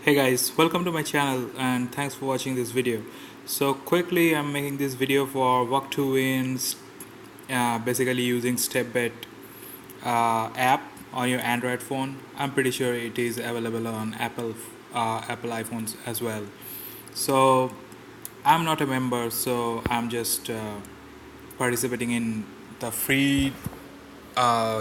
Hey guys, welcome to my channel and thanks for watching this video. So quickly I'm making this video for walk to wins, basically using stepbet app on your Android phone. I'm pretty sure it is available on Apple iPhones as well. So I'm not a member, so I'm just participating in the free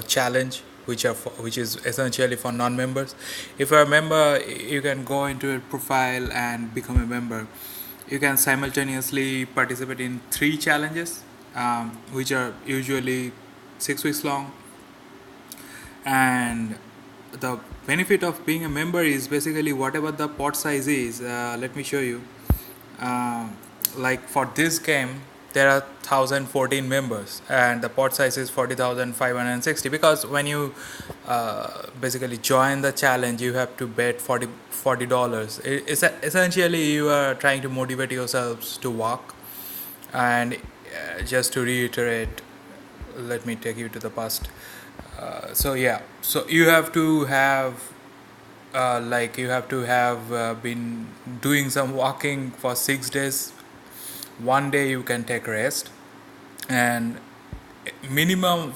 challenge which is essentially for non-members. If you're a member, you can go into a profile and become a member. You can simultaneously participate in three challenges, which are usually 6 weeks long. And the benefit of being a member is basically whatever the pot size is. Let me show you. uh, like for this game there are 1014 members and the pot size is 40,560, because when you basically join the challenge you have to bet $40. It's essentially you are trying to motivate yourselves to walk. And just to reiterate, let me take you to the past. So you have to have been doing some walking for 6 days. One day you can take rest, and minimum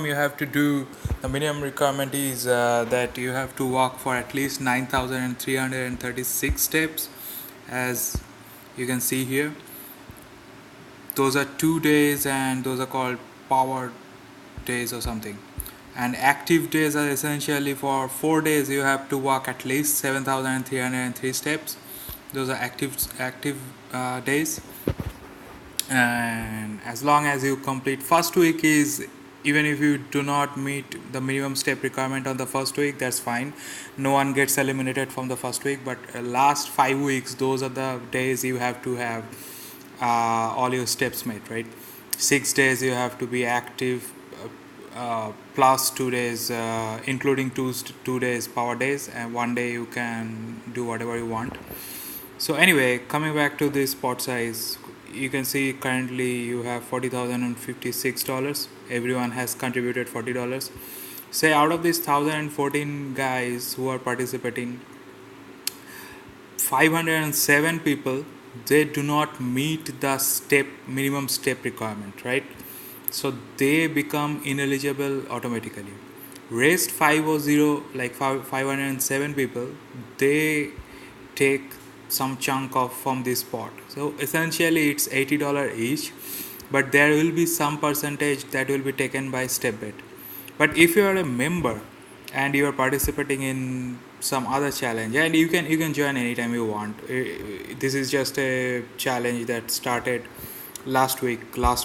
you have to do, the minimum requirement is that you have to walk for at least 9,336 steps, as you can see here. Those are 2 days and those are called power days or something. And active days are essentially for 4 days you have to walk at least 7,303 steps. Those are active days. And as long as you complete first week, is even if you do not meet the minimum step requirement on the first week, that's fine. No one gets eliminated from the first week, but last 5 weeks, those are the days you have to have all your steps met, right? 6 days you have to be active, plus 2 days, including 2 days power days, and one day you can do whatever you want. So anyway, coming back to this pot size, you can see currently you have $40,056. Everyone has contributed $40. Say out of these 1,014 guys who are participating, 507 people, they do not meet the minimum step requirement, right? So they become ineligible automatically. Rest 500, like 507 people, they take some chunk of from this pot. So essentially it's $80 each, but there will be some percentage that will be taken by stepbet. But if you are a member and you are participating in some other challenge, and you can join anytime you want. This is just a challenge that started last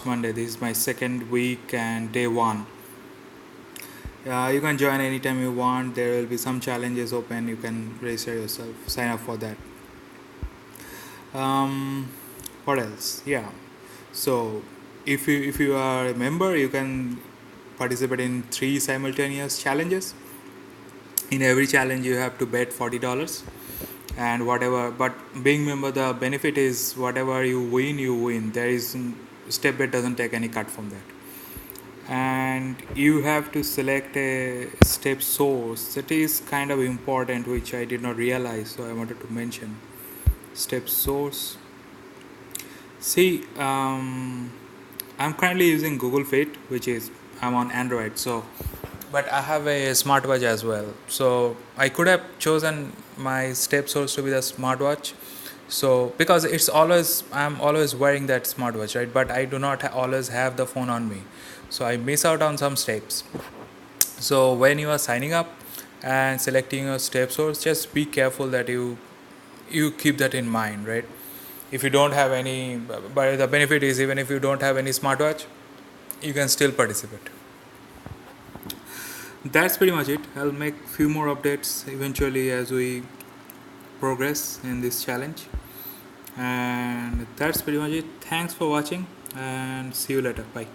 Monday. This is my second week and day one. You can join anytime you want. There will be some challenges open. You can register yourself, sign up for that. What else? Yeah. So if you are a member, you can participate in three simultaneous challenges. In every challenge you have to bet $40 and whatever. But being member, the benefit is whatever you win. There is stepbet doesn't take any cut from that. And you have to select a step source. That is kind of important, which I did not realize, so I wanted to mention. Step source. See, I'm currently using Google Fit, which is, I'm on Android, so, but I have a smartwatch as well. So I could have chosen my step source to be the smartwatch. So because I'm always wearing that smartwatch, right? But I do not always have the phone on me, so I miss out on some steps. So when you are signing up and selecting your step source, just be careful that you keep that in mind, right? If you don't have any, but the benefit is, even if you don't have any smartwatch, you can still participate. That's pretty much it. I'll make few more updates eventually as we progress in this challenge. And that's pretty much it. Thanks for watching and see you later. Bye.